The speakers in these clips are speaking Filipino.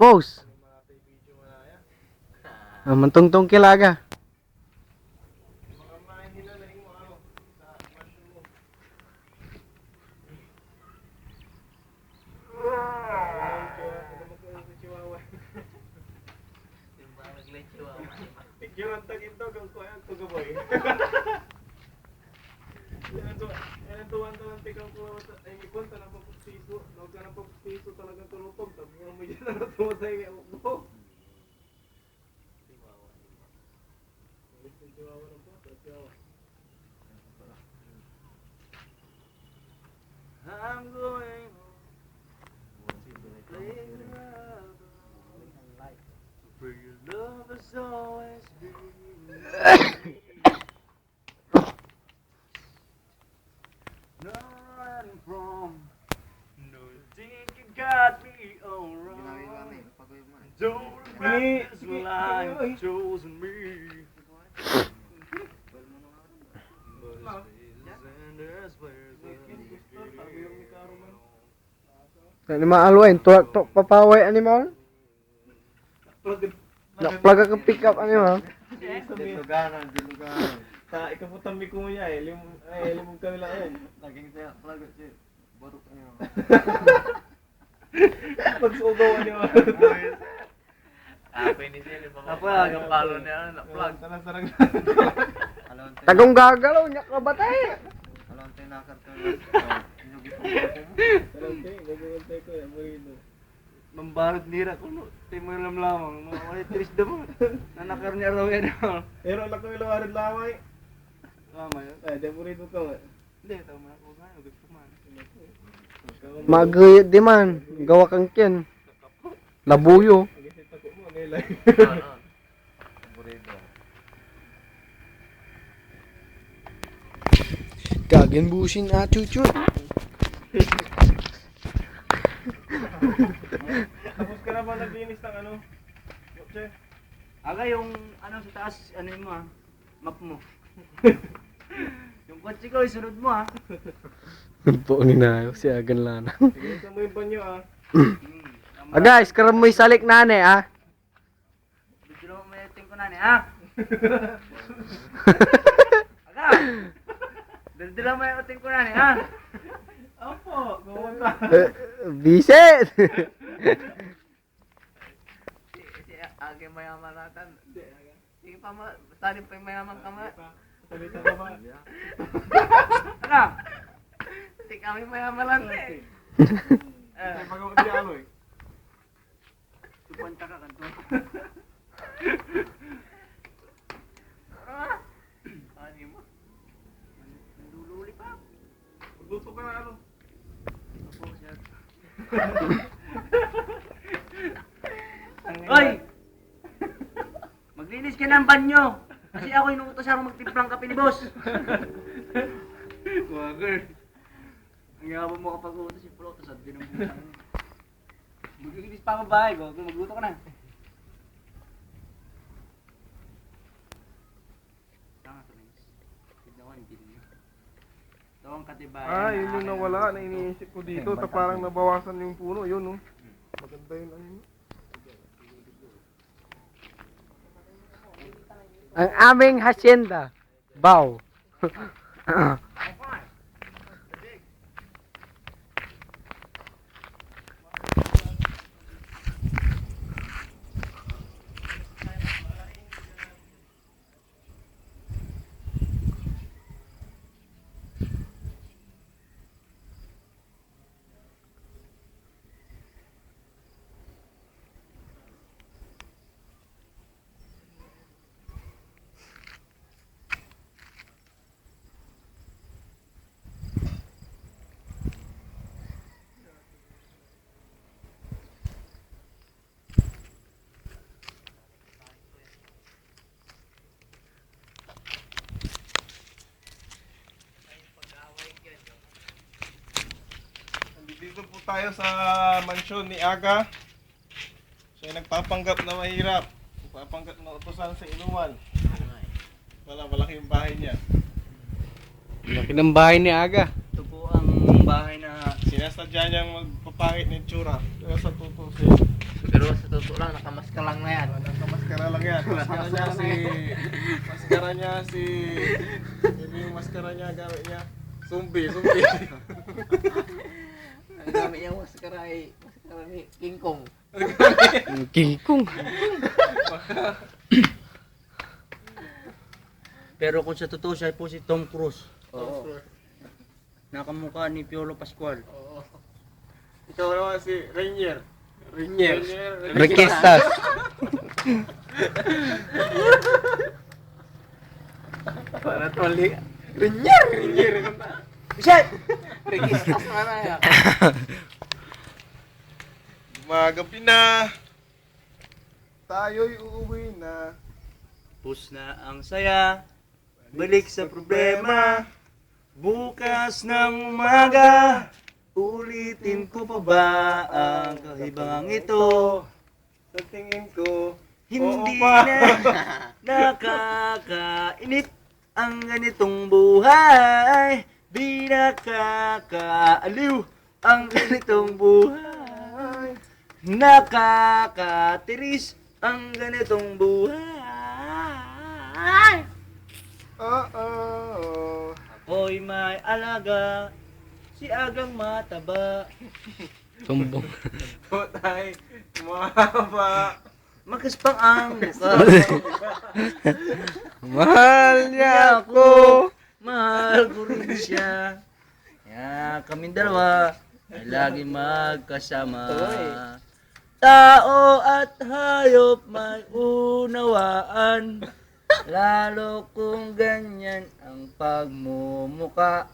Pose. Mantungtong kilaga. Jangan tak itu kau yang tu kau boy. Yan tuwan-tuwan tika ko ay ikon ta na pagpiso, no ka na pagpiso talagang tulutog ta mo mo yan na tumatay nga mo. I'm going where your love has always been. Running from, no, you think you got me all wrong. Don't regret this life you've chosen me. Ni maalwain to papaway animal. Nakplaga ka pick up animal. Diluganan. Ta ikaputan mi ko niya limog kami lang yan. Naging saya plaga si baruk niyo. Pagsugaw niyo. Ako ini sila apa ang palo niya na plug sarang. Tagong gagalaw nya ka batay. Alon tay nakar to. Inyog ito. Alon tay gagawin tay ko yan mo. Membarut nira kuno timo lamlamang mga wala tris demo nanakar niya raw yan. Pero lako ilawarin lamay. Lamay. Ay mo rito to. Hindi taw man ko nga gusto man. Magayat di man, gawa kang ken. Labuyo. Gagan busin chuchut. Tapos ka na ba naglinis ng ano? Kotse? Aga yung ano sa taas, ano yun mo map mo. Yung kotse ko, isunod mo Po ni nayo si agan lana. Sige, mo yung banyo Guys, karam mo isalik nane Bigyan mo may ting ko na Aga! Dala mo yung ting ko na Opo, gumunta. Bisit. Si Aga mayaman natin. Sige pa mo, basta rin pa yung mayaman ka mo. Salita ka ba? Aga! Hindi kami mayaman natin Ay, pag-uot siya ano eh. Supunta ka kanto. Ano mo? Lululi pa. Magluto ka na ano. Hoy! Maglinis ka ng banyo! Kasi ako inuutos ako magtimplang kape ni boss. Wagger. Ang yabang mo kapag utos yung pulutos at binumbusan mo. Maglinis pa ako bahay ko. Magluto ka na. Tama to guys. Tignan ko yung video. Ito ang katibayan. Yun yung nawala na iniisip ko dito. Ta parang nabawasan yung puno. Yun no. Maganda yun ano yun. Ang aming hacienda. Bow. Dito po tayo sa mansyon ni Aga. Siya nagpapanggap na mahirap. Nagpapanggap na utusan sa inuman. Malaki yung bahay niya. Laki ng bahay ni Aga. Ito po ang bahay na... Sinasadya niyang magpapangit ng tsura. Pero sa tutusin. Pero sa totoo lang, nakamaska lang na yan. Maskara lang yan. Maskara niya si... Hindi yung maskara niya, gamit niya. Sumbi. Ang gamit niyang maskara ay maskara ni King Kong. King Kong. Pero kung sa totoo siya po si Tom Cruise. Oo. Nakamukha ni Piolo Pascual. Oo. Ikaw naman si Rainier. Requestas. Para toli. Rinyar! Shit! Registas na na yan. Gumagabi na. Tayo'y uuwi na. Pus na ang saya, balik sa problema. Bukas ng umaga, ulitin ko pa ba ang kahibangang ito? Sa tingin ko, Hindi oo pa. na nakakainip ang ganitong buhay. Di nakakaaliw ang ganitong buhay. Nakakatiris ang ganitong buhay. Oo. Ako'y may alaga, si Agang mataba. Tumbong. Putay, mahaba. Magaspang ang mukha. Mahal niya ako. Mahal ko rin siya. Kaya kaming dalawa ay lagi magkasama. Tao at hayop may unawaan. Lalo kung ganyan ang pagmumuka.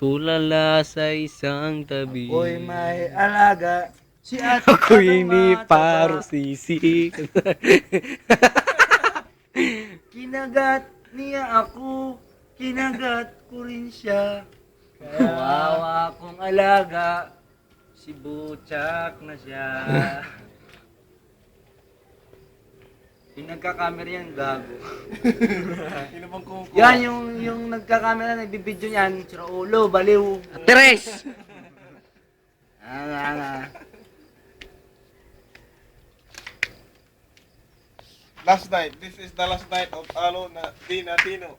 Tulala sa isang tabi. Ako'y may alaga, si Ate Ako'y Agang ni mataba. Parsisi. Kinagat niya ako, kinagat ko rin siya. Kawawa kong alaga, si Butchak na siya. Yung nagkakamera yan, gago. Sino bang kuko? Yan, yung nagkakamera, nagbibideo niyan, sira ulo, baliw. Tres! Last night. This is the last night of Alo na Di Natino.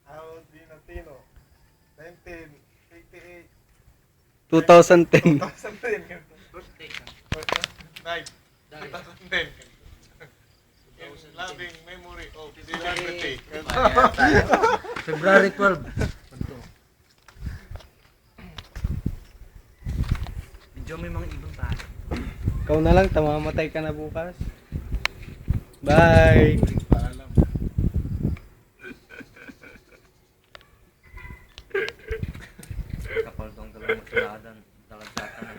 Alo Di Natino. 1988. 2010. 2010. Night. 2010. In loving memory of the liberty. February 12. Medyo may mga ibang tayo. Ikaw na lang, tamamatay ka na bukas. Bye!